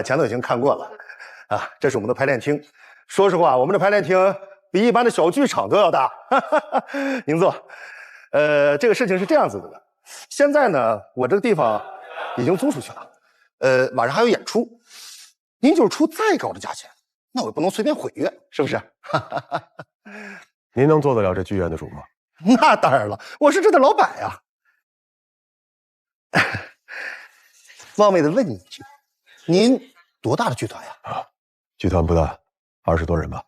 前头已经看过了，啊，这是我们的排练厅。说实话，我们的排练厅比一般的小剧场都要大。您坐。这个事情是这样子的，现在呢，我这个地方已经租出去了，晚上还有演出。您就是出再高的价钱，那我也不能随便毁约，是不是？您能做得了这剧院的主吗？那当然了，我是这的老板呀。冒昧的问你一句，您多大的剧团呀？剧团不大，20多人吧。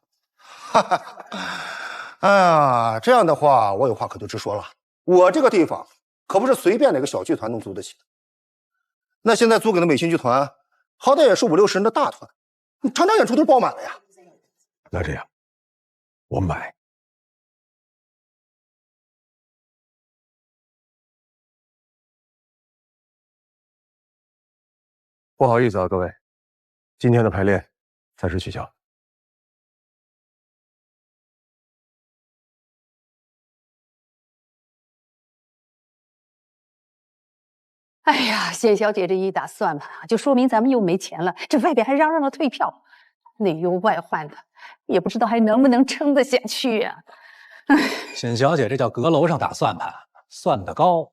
哎呀，这样的话，我有话可就直说了。我这个地方可不是随便哪个小剧团能租得起的。那现在租给的美心剧团，好歹也是50、60人的大团，场场演出都是爆满的呀。那这样，我买。不好意思啊，各位，今天的排练暂时取消。哎呀，谢小姐这一打算盘啊，就说明咱们又没钱了。这外边还嚷嚷着退票，内忧外患的，也不知道还能不能撑得下去呀。沈小姐这叫阁楼上打算盘，算得高。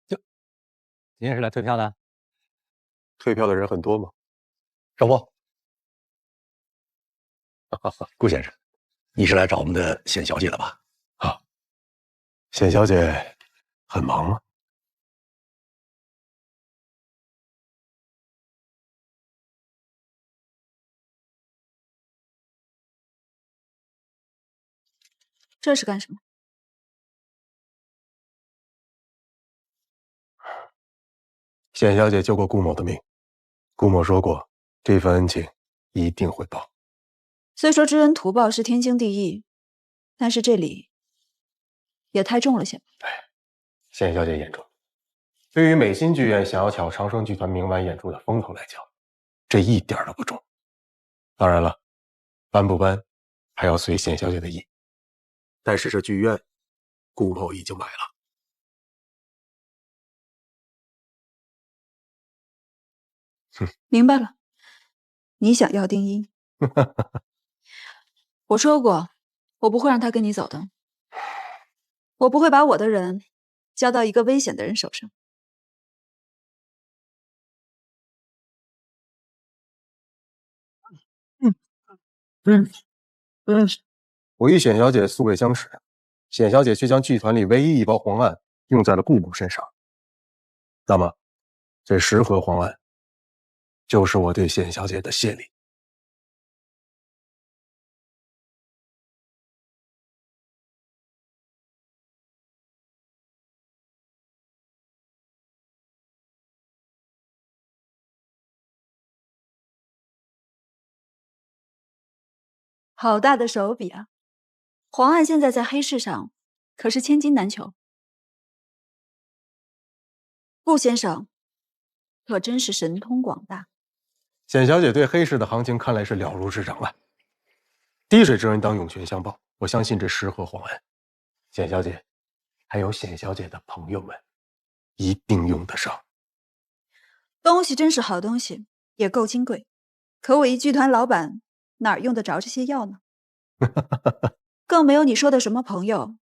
就今天是来退票的？退票的人很多吗？少不？顾先生，你是来找我们的冼小姐了吧？啊，冼小姐很忙吗？这是干什么？冼小姐救过顾某的命，顾某说过，这份恩情一定会报。虽说知恩图报是天经地义，但是这礼也太重了些吧？冼小姐眼中，对于美心剧院想要抢长生剧团明晚演出的风头来讲，这一点都不重。当然了，搬不搬还要随冼小姐的意。但是这剧院，顾某已经买了。明白了，你想要丁一。我说过，我不会让他跟你走的。我不会把我的人交到一个危险的人手上。我与冼小姐素未相识，冼小姐却将剧团里唯一一包黄案用在了顾某身上。那么，这10盒黄案，就是我对冼小姐的谢礼。好大的手笔啊！黄案现在在黑市上可是千金难求。顾先生可真是神通广大。冼小姐对黑市的行情看来是了如指掌了。滴水之恩当涌泉相报，我相信这10盒黄案，冼小姐还有冼小姐的朋友们一定用得上。东西真是好东西，也够金贵。可我一剧团老板哪儿用得着这些药呢？更没有你说的什么朋友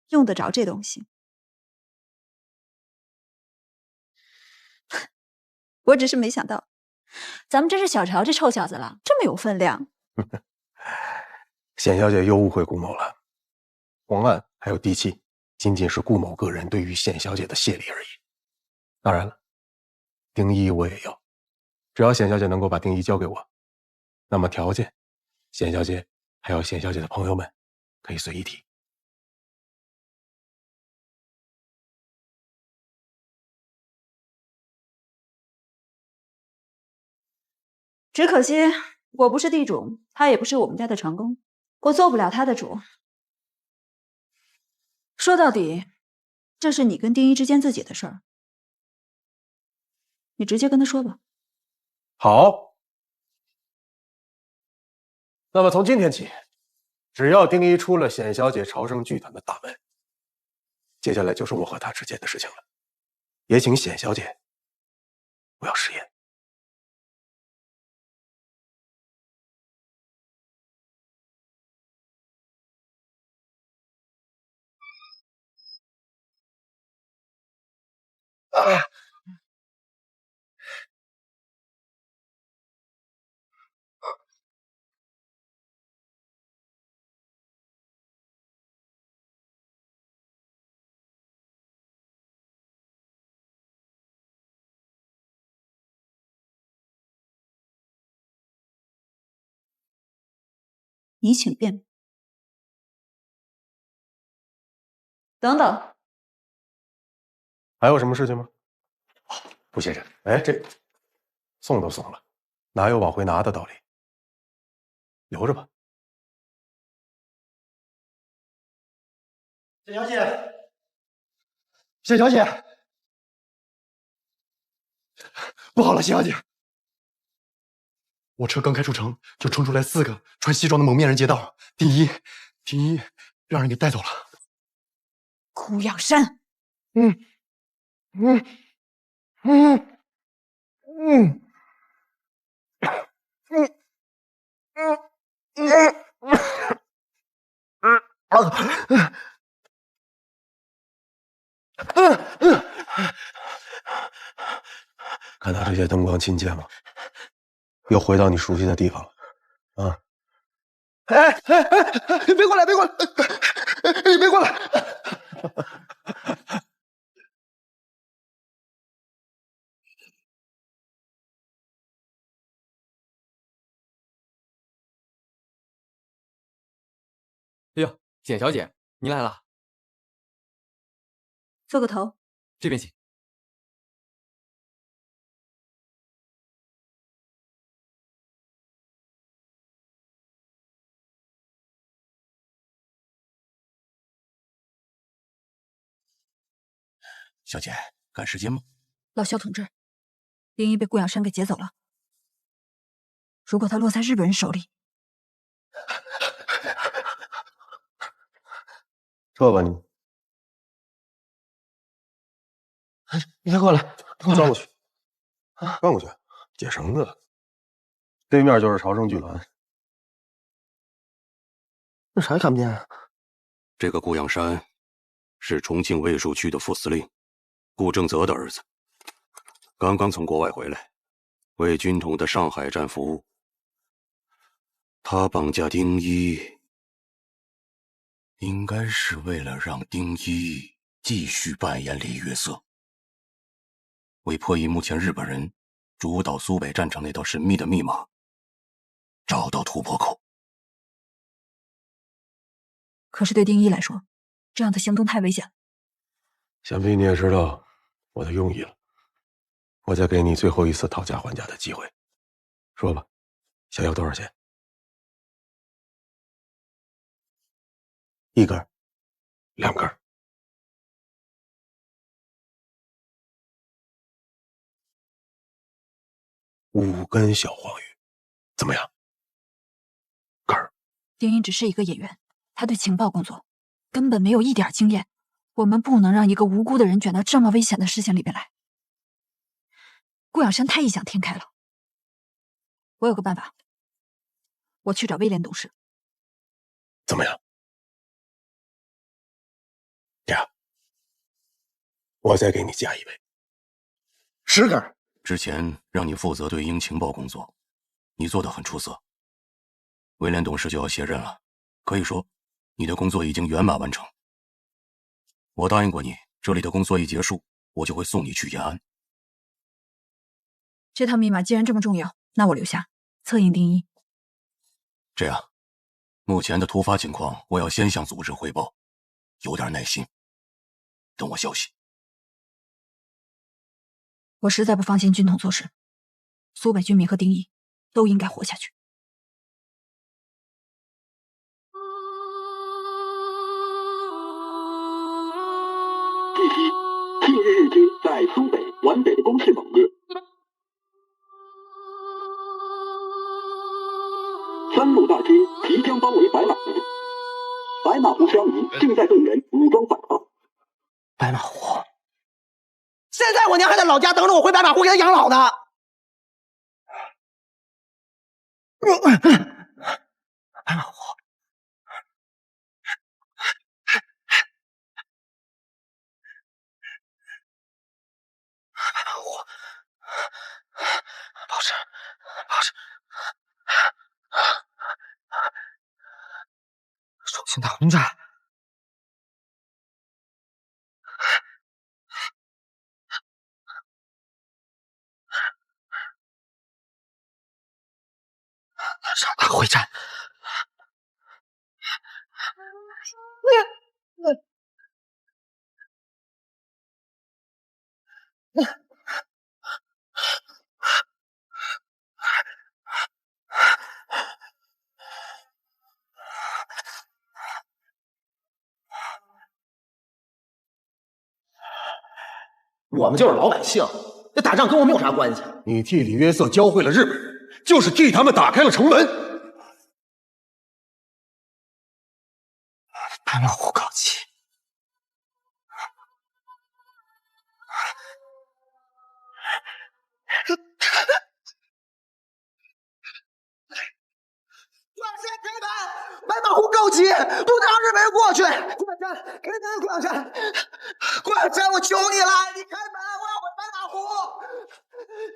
用得着这东西。我只是没想到，咱们真是小瞧这臭小子了，这么有分量。冼小姐又误会顾某了，黄案还有地契，仅仅是顾某个人对于冼小姐的谢礼而已。当然了，丁一我也要，只要冼小姐能够把丁一交给我，那么条件，冼小姐还有冼小姐的朋友们可以随意提。只可惜我不是地主，他也不是我们家的长工，我做不了他的主。说到底，这是你跟丁一之间自己的事儿，你直接跟他说吧。好，那么从今天起，只要丁一出了显小姐朝圣剧团的大门，接下来就是我和她之间的事情了。也请显小姐不要食言。你请便。等等，还有什么事情吗？顾先生，哎，这送都送了，哪有往回拿的道理？留着吧。谢小姐，谢小姐，不好了，谢小姐，我车刚开出城，就冲出来4个穿西装的蒙面人劫道，丁一让人给带走了。顾养山，看到这些灯光亲切吗？又回到你熟悉的地方了，啊！别过来，别过来，你别过来！哎呦，简小姐，您来了，做个头。这边请。小姐，赶时间吗？老肖同志，丁一被顾养山给劫走了。如果他落在日本人手里，撤吧你！你别过来，装过去，装过去，解绳子。对面就是朝圣剧团，那啥也看不见啊。这个顾养山是重庆卫戍区的副司令顾正泽的儿子，刚刚从国外回来，为军统的上海站服务。他绑架丁一，应该是为了让丁一继续扮演李约瑟，为破译目前日本人主导苏北战场那道神秘的密码，找到突破口。可是对丁一来说，这样的行动太危险了。想必你也知道我的用意了。我再给你最后一次讨价还价的机会，说吧，想要多少钱？1根，2根，5根小黄鱼，怎么样？根儿。丁一只是一个演员，他对情报工作根本没有一点经验。我们不能让一个无辜的人卷到这么危险的事情里边来。顾养山太异想天开了。我有个办法，我去找威廉董事。怎么样？呀，我再给你加1倍，10根。之前让你负责对英情报工作，你做得很出色。威廉董事就要卸任了，可以说你的工作已经圆满完成。我答应过你，这里的工作一结束，我就会送你去延安。这套密码既然这么重要，那我留下，策应丁一。这样，目前的突发情况，我要先向组织汇报，有点耐心，等我消息。我实在不放心军统做事，苏北军民和丁一都应该活下去。据悉，近日日军在苏北皖北的攻势猛烈，三路大军即将包围白马营。白马湖漂移正在被人武装反抗。白马湖，现在我娘还在老家等着我回白马湖给她养老呢。白马湖，白马湖，保持，保持。首先打轰炸。上打会战。我们就是老百姓，这打仗跟我们有啥关系？你替李约瑟教会了日本人，就是替他们打开了城门。白马湖高级。白马湖高级，不能让日本人过去！冠山，给咱冠山，冠山，我求你了，你开门，我要回白马湖！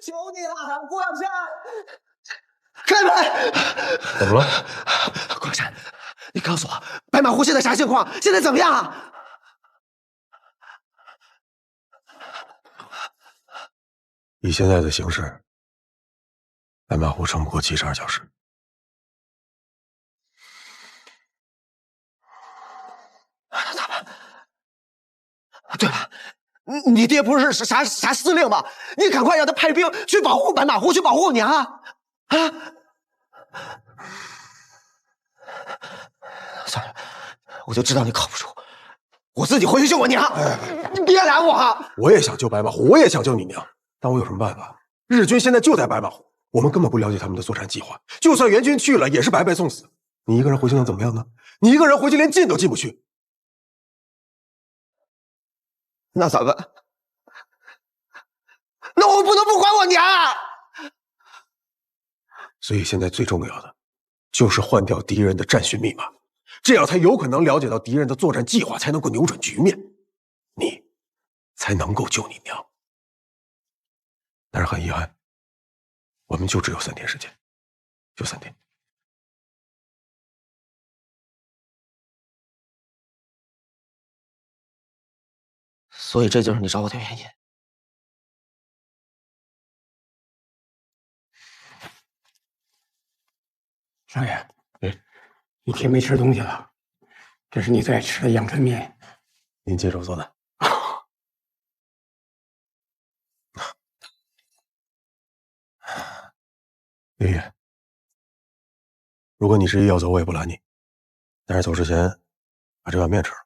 求你了，冠山，开门！怎么了？冠山，你告诉我，白马湖现在啥情况？现在怎么样？以现在的形势，白马湖撑不过72小时。那咋办？对了，你爹不是啥司令吗？你赶快让他派兵去保护白马湖，去保护我娘啊！啊！算了，我就知道你靠不住，我自己回去救我娘。你别拦我啊！我也想救白马湖，我也想救你娘，但我有什么办法？日军现在就在白马湖，我们根本不了解他们的作战计划，就算援军去了，也是白白送死。你一个人回去能怎么样呢？你一个人回去连进都进不去。那咋办？那我不能不还我娘啊！所以现在最重要的就是换掉敌人的战训密码，这样才有可能了解到敌人的作战计划，才能够扭转局面，你才能够救你娘。但是很遗憾，我们就只有3天时间，就3天。所以这就是你找我的原因。少爷，一天没吃东西了，这是你最爱吃的阳春面。您接手做的。爷爷，如果你执意要走，我也不拦你。但是走之前，把这碗面吃了，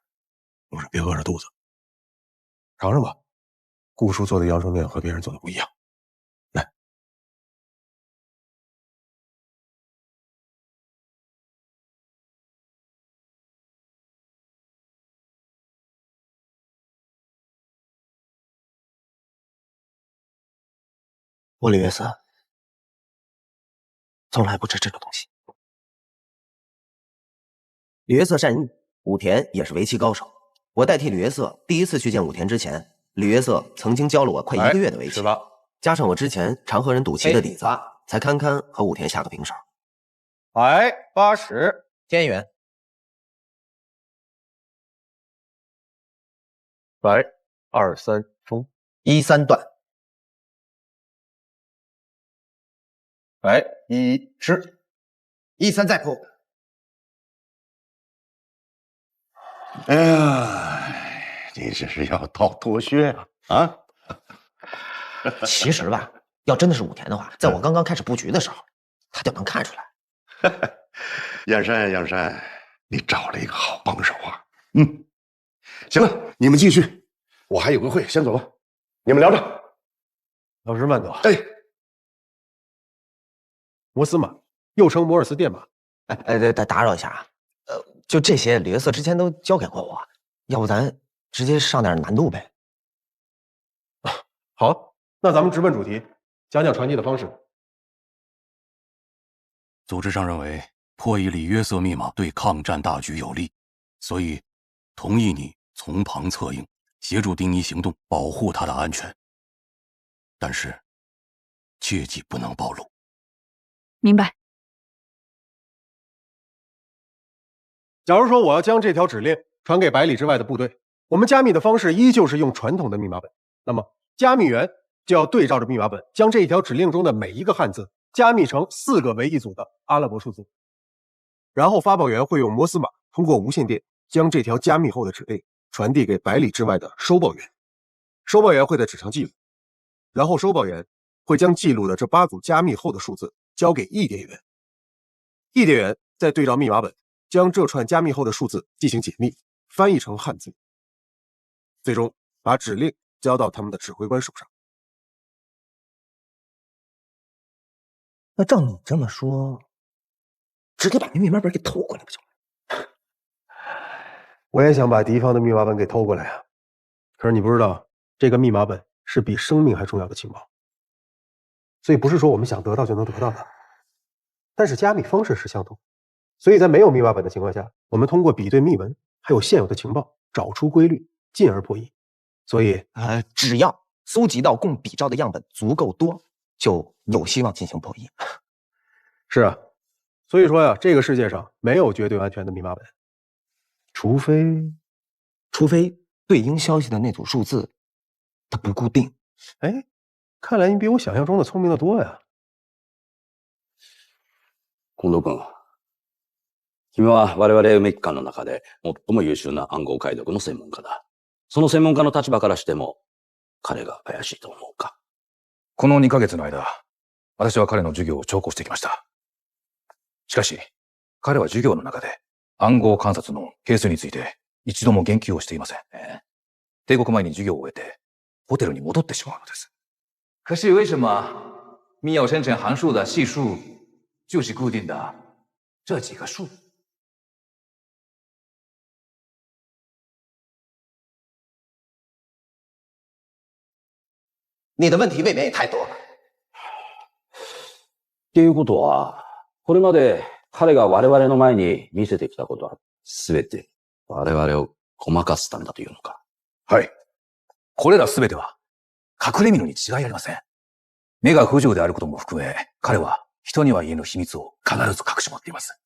路上别饿着肚子。尝尝吧，顾叔做的阳春面和别人做的不一样。来，我李约瑟从来不吃这种东西。李约瑟善意，武田也是围棋高手。我代替李约瑟第一次去见武田之前，李约瑟曾经教了我快1个月的围棋，加上我之前常和人赌棋的底子，才堪堪和武田下个平手。180，天元。白23冲13断。白1吃13再扑。哎呀，你这是要倒脱靴啊！啊！其实吧，要真的是武田的话，在我刚刚开始布局的时候，他就能看出来。燕山，燕山，你找了一个好帮手啊！行了，你们继续，我还有个会，先走了。你们聊着。老师慢走。哎，摩斯马又称摩尔斯电码。打扰一下啊，就这些，李约瑟之前都教给过我，要不咱直接上点难度呗？好，那咱们直奔主题，讲讲传递的方式。组织上认为破译李约瑟密码对抗战大局有利，所以同意你从旁策应，协助丁一行动，保护他的安全。但是切记不能暴露。明白。假如说我要将这条指令传给百里之外的部队，我们加密的方式依旧是用传统的密码本，那么加密员就要对照着密码本，将这一条指令中的每一个汉字加密成4个为一组的阿拉伯数字，然后发报员会用摩斯码通过无线电将这条加密后的指令传递给百里之外的收报员，收报员会在纸上记录，然后收报员会将记录的这8组加密后的数字交给译电员，译电员再对照密码本将这串加密后的数字进行解密，翻译成汉字，最终把指令交到他们的指挥官手上。那照你这么说，直接把那密码本给偷过来不就完了？我也想把敌方的密码本给偷过来啊，可是你不知道，这个密码本是比生命还重要的情报，所以不是说我们想得到就能得到的。但是加密方式是相同，所以在没有密码本的情况下，我们通过比对密文还有现有的情报，找出规律，进而破译。所以，只要搜集到供比照的样本足够多，就有希望进行破译。是啊，所以说呀，这个世界上没有绝对安全的密码本，除非对应消息的那组数字它不固定。哎，看来你比我想象中的聪明的多呀。近藤君、君は我々梅機関の中で最も優秀な暗号解読の専門家だ。その専門家の立場からしても、彼が怪しいと思うか？この2ヶ月の間、私は彼の授業を聴講してきました。しかし、彼は授業の中で暗号観察の係数について一度も言及をしていません。帝国前に授業を終えて、ホテルに戻ってしまうのです。可是为什么密钥生成函数的系数就是固定的这几个数？你的问题未免也太多了。っていうことは、これまで彼が我々の前に見せてきたことは、すべて我々をごまかすためだというのか？はい。これらすべては、隠れ蓑に違いありません。目が不自由であることも含め、彼は人には言えぬ秘密を必ず隠し持っています。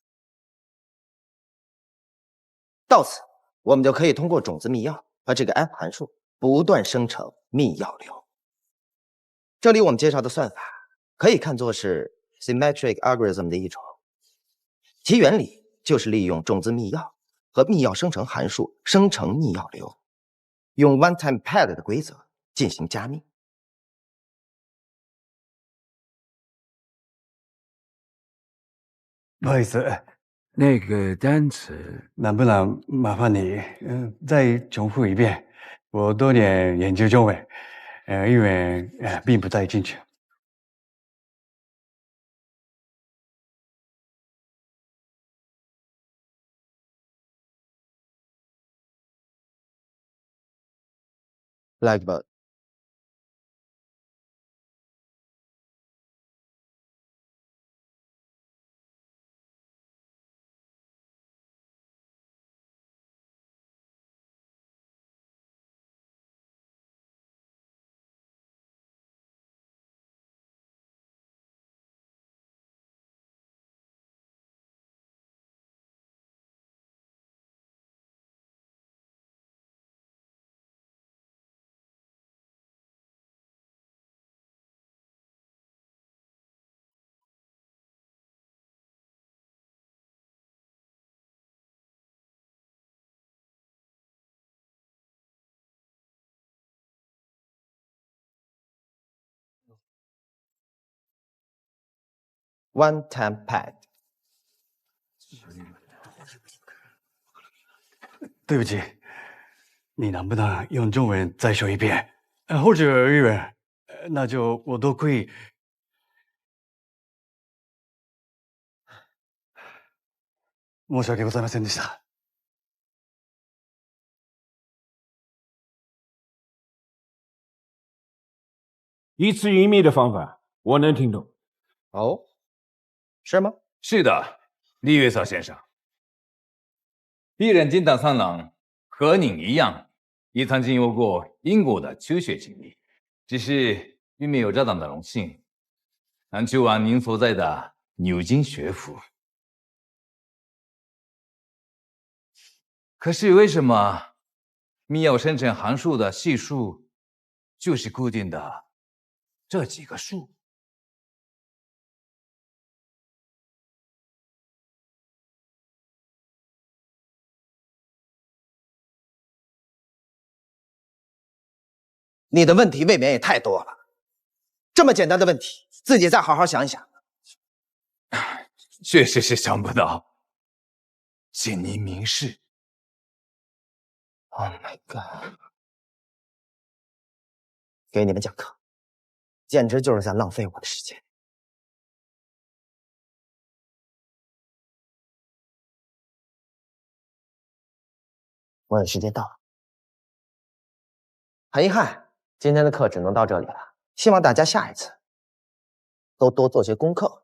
到此，我们就可以通过种子密钥和这个 F 函数不断生成密钥流。这里我们介绍的算法可以看作是 symmetric algorithm 的一种，其原理就是利用种子密钥和密钥生成函数生成密钥流，用 one-time pad 的规则进行加密。不好意思，那个单词能不能麻烦你再重复一遍？我多点研究中文，因为并不太清楚。Blackbird。One-time pad。对不起，你能不能用中文再说一遍？或者日文？那就我都可以。申し訳ございませんでした。一次殒灭的方法，我能听懂。哦，是吗？是的，李约瑟先生。鄙人金丹三郎和您一样，也曾经有过英国的求学经历，只是并没有这样的荣幸，能去往您所在的牛津学府。可是为什么密钥生成函数的系数就是固定的这几个数？你的问题未免也太多了，这么简单的问题，自己再好好想一想。确实是想不到，请您明示。Oh my god！ 给你们讲课，简直就是在浪费我的时间。我的时间到了，很遗憾，今天的课只能到这里了。希望大家下一次都多做些功课。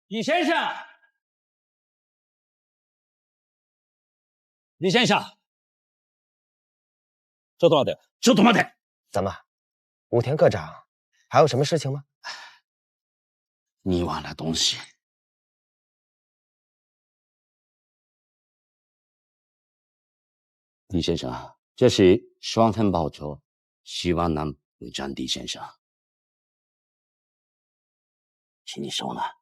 李先生，李先生，ちょっと待て，ちょっと待て。怎么，武田科长还有什么事情吗？你忘了东西。李先生，这是双份报酬，希望能为战地先生，请你收纳。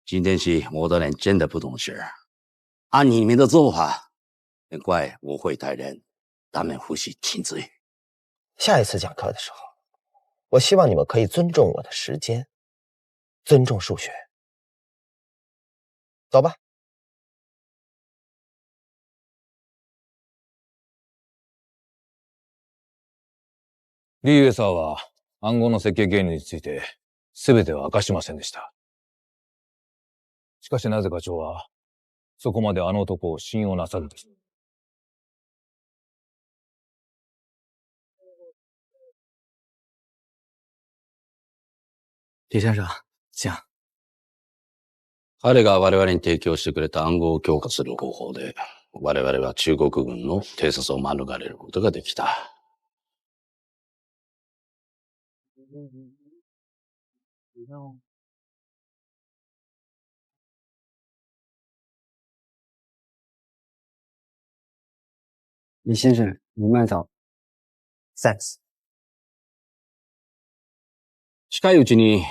今天是我的人真的不懂事，按你们的做法，难怪我会带人他们呼吸停罪。下一次讲课的时候，我希望你们可以尊重我的时间，尊重数学。走吧。李上は暗号の設計原理について全ては明かしませんでした。しかしなぜ課長はそこまであの男を信用なさるんです。李先生，请。彼が我々に提供してくれた暗号を強化する方法で、我々は中国軍の偵察を免れることができた。李先生，你慢走。Thanks。近いうちに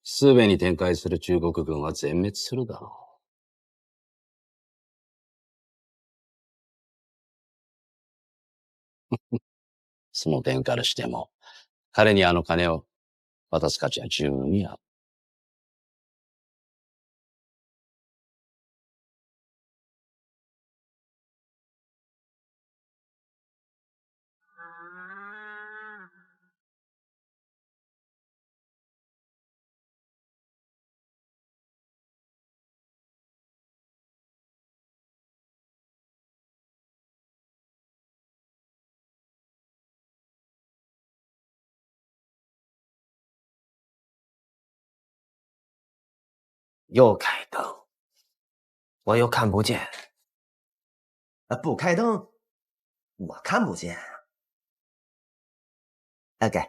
数名に展開する中国軍は全滅するだろう。その点からしても、彼にあの金を渡す価値は十分にある。又开灯，我又看不见。不开灯，我看不见。给。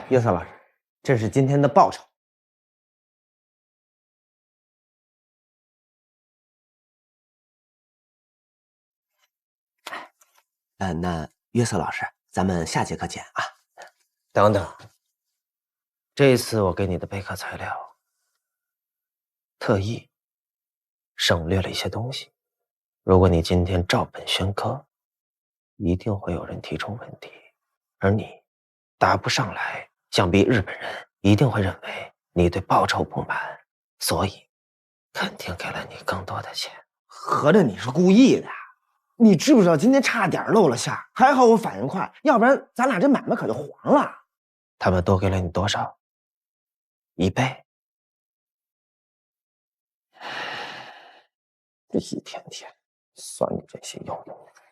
约瑟老师，这是今天的报酬。那约瑟老师，咱们下节课见啊。等等，这次我给你的备课材料，特意省略了一些东西。如果你今天照本宣科，一定会有人提出问题，而你答不上来，想必日本人一定会认为你对报酬不满，所以肯定给了你更多的钱。合着你是故意的？你知不知道今天差点露了馅？还好我反应快，要不然咱俩这买卖可就黄了。他们多给了你多少？1倍？这一天天算你这些有用的。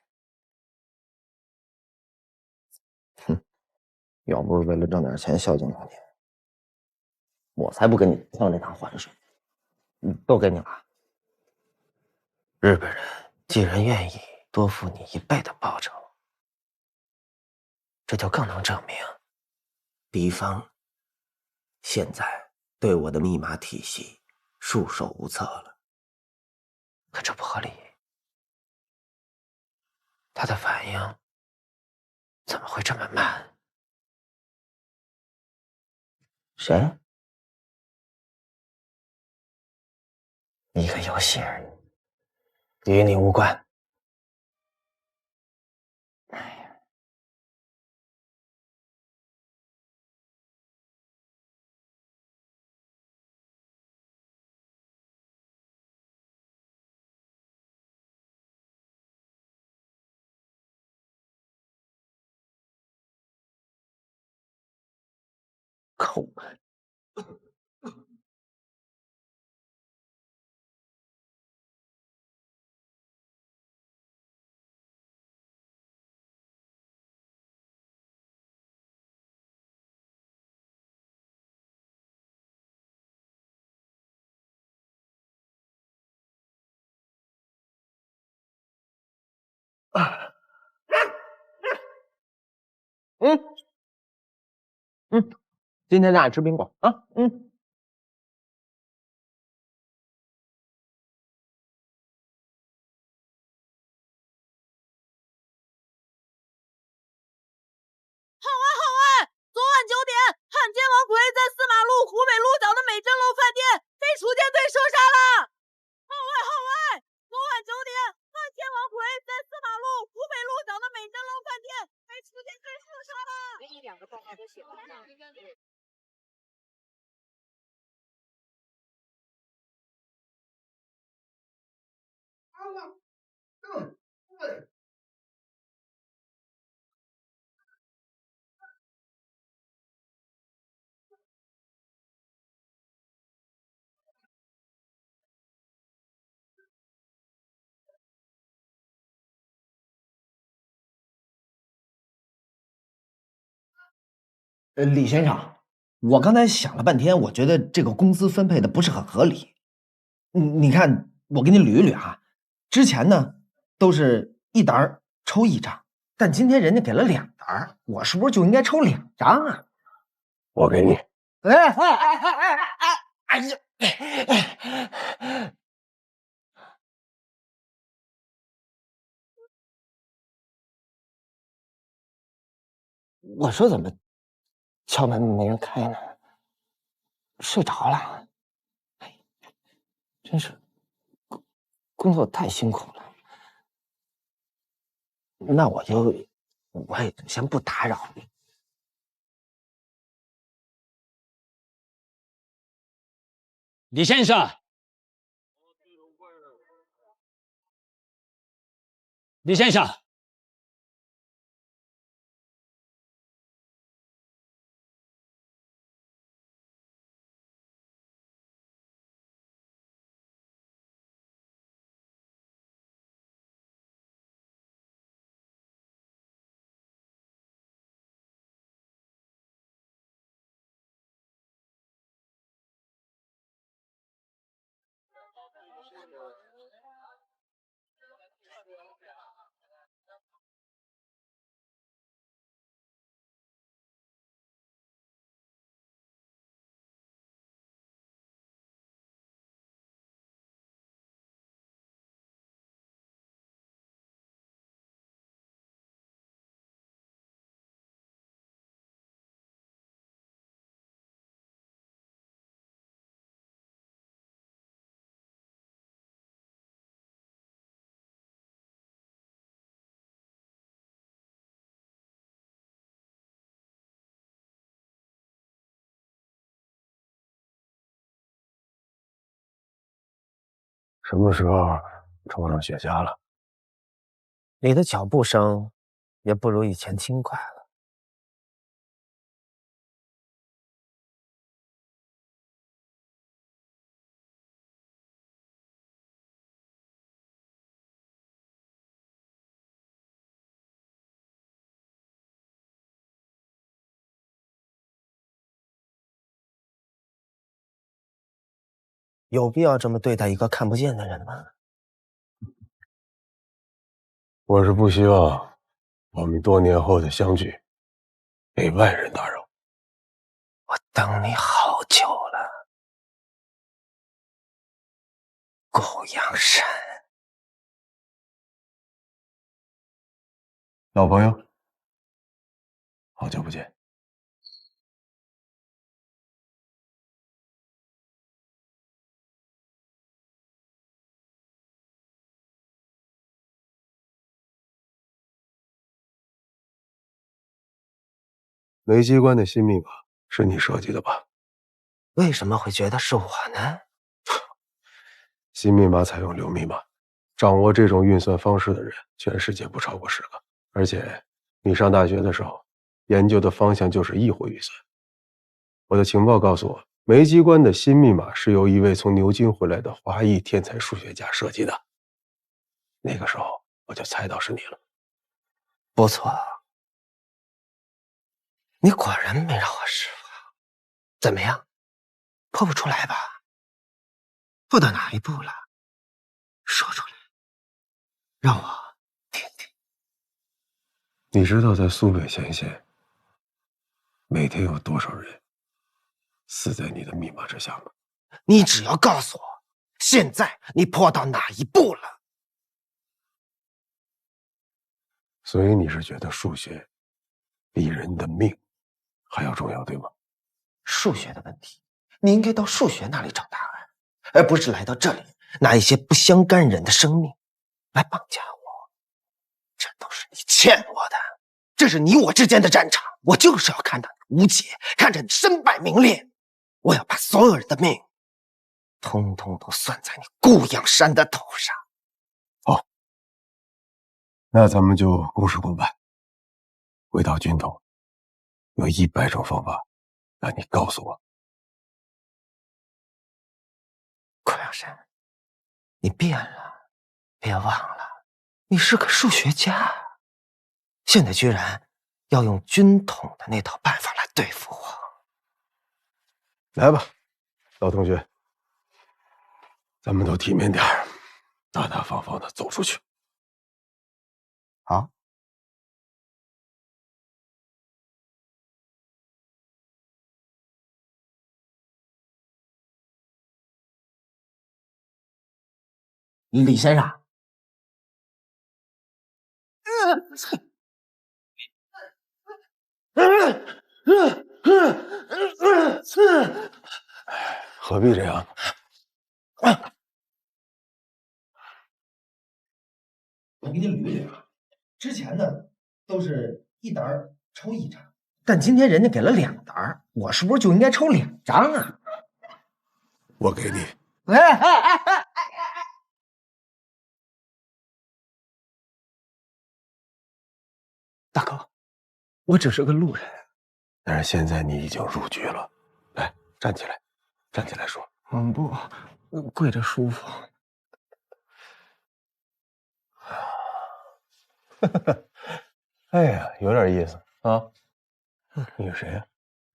哼，要不是为了挣点钱孝敬老爹，我才不跟你趟这趟浑水。都给你了。日本人既然愿意多付你1倍的报酬，这就更能证明敌方现在对我的密码体系束手无策了。可这不合理，他的反应怎么会这么慢？谁？一个游戏而已，与你无关。抠门。今天咱俩吃苹果啊。昨晚9点，汉奸王奎在4马路湖北路角的美珍楼饭店被楚剑队射杀了。号外！昨晚9点，汉奸王奎在4马路湖北路角的美珍楼饭店被楚剑队射杀了。这2个报告都写完了。李先生，我刚才想了半天，我觉得这个工资分配的不是很合理。你看，我给你捋一捋啊，之前呢都是1沓抽1张，但今天人家给了2沓，我是不是就应该抽2张啊？我给你。哎呀！我说怎么敲门没人开呢？睡着了。哎，真是工作太辛苦了。那我也就先不打扰你。李先生，李先生。什么时候冲上雪茄了？你的脚步声也不如以前轻快了。有必要这么对待一个看不见的人吗？我是不希望我们多年后的相聚被外人打扰。我等你好久了，狗阳山。老朋友，好久不见。煤机关的新密码是你设计的吧？为什么会觉得是我呢？新密码采用流密码，掌握这种运算方式的人，全世界不超过10个。而且，你上大学的时候，研究的方向就是异回运算。我的情报告诉我，煤机关的新密码是由一位从牛津回来的华裔天才数学家设计的。那个时候，我就猜到是你了。不错。你果然没让我失望，怎么样？破不出来吧？破到哪一步了？说出来，让我听听。你知道在苏北前线，每天有多少人死在你的密码之下吗？你只要告诉我，现在你破到哪一步了？所以你是觉得数学比人的命还要重要，对吗？数学的问题，你应该到数学那里找答案，而不是来到这里拿一些不相干人的生命来绑架我。这都是你欠我的，这是你我之间的战场，我就是要看到你无解，看着你身败名裂。我要把所有人的命通通都算在你顾阳山的头上。好，那咱们就公事公办。回到军统，有100种方法让你告诉我。顾阳山，你变了，别忘了，你是个数学家，现在居然要用军统的那套办法来对付我。来吧，老同学，咱们都体面点儿，大大方方的走出去。好。李先生，何必这样？我给你捋捋啊，之前呢都是1沓抽1张，但今天人家给了2沓，我是不是就应该抽2张啊？我给你。大哥，我只是个路人。但是现在你已经入局了，来，站起来，站起来说。不，跪着舒服。哎呀，有点意思啊。你是谁呀？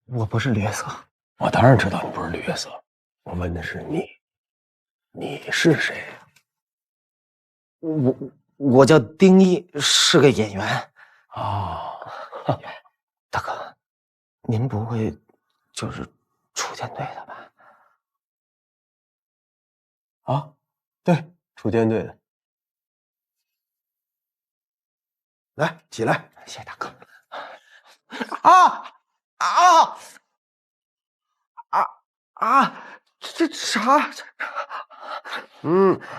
我不是绿叶色。我当然知道你不是绿叶色，我问的是你，你是谁？我叫丁一，是个演员。哦，大哥，您不会就是楚舰队的吧？啊，对，楚舰队的。来，起来，谢谢大哥。这啥？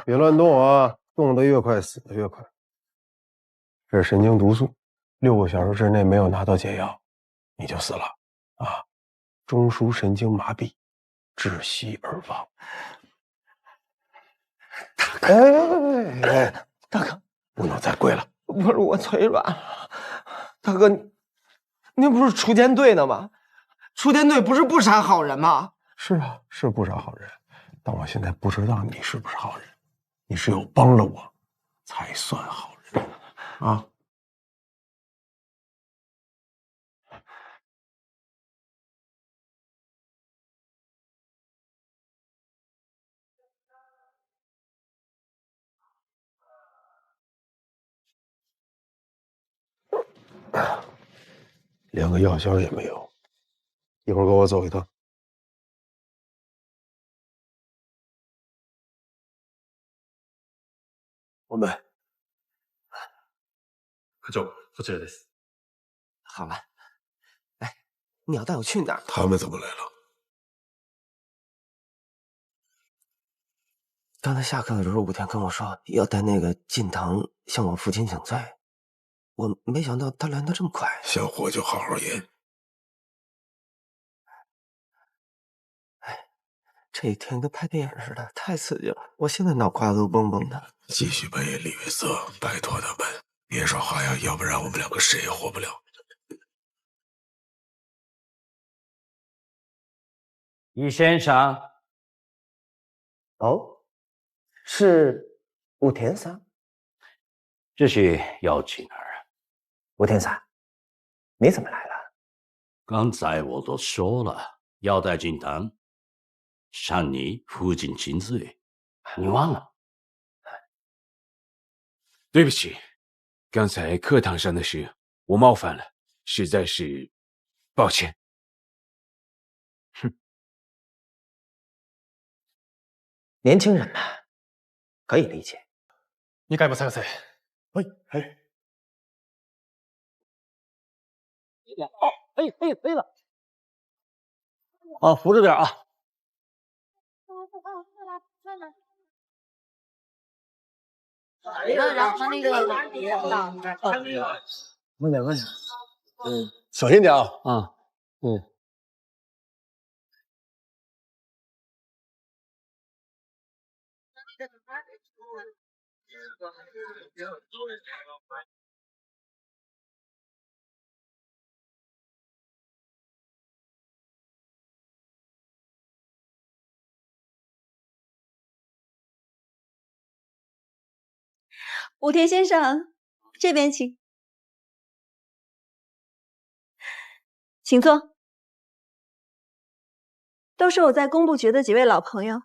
别乱动啊，动得越快，死得越快。这是神经毒素，6个小时之内没有拿到解药，你就死了啊！中枢神经麻痹，窒息而亡。哎，大哥，不能再跪了。不是我腿软了，大哥，您不是出监队的吗？出监队不是不杀好人吗？是啊，是不杀好人，但我现在不知道你是不是好人，你只有帮了我，才算好人啊。连个药箱也没有，一会儿跟我走一趟。我们課長、こちらです。好了，哎，你要带我去哪儿？他们怎么来了？刚才下课的时候，武田跟我说要带那个进堂向我父亲请罪，我没想到他来得这么快。想活就好好演。这一天跟拍电影似的，太刺激了！我现在脑瓜子都蹦蹦的。继续扮演李约瑟，拜托他们别耍花样，要不然我们两个谁也活不了。易先生。哦，是武田桑。这是邀请儿。武田桑，你怎么来了？刚才我都说了，要带进堂向你父亲请罪，你忘了？对不起，刚才课堂上的事我冒犯了，实在是抱歉。哼，年轻人嘛，可以理解。二階も先生。はいはい。哦，可以了。啊，扶着点啊。慢点，慢点。小心点啊。啊，武田先生，这边请，请坐。都是我在工部局的几位老朋友，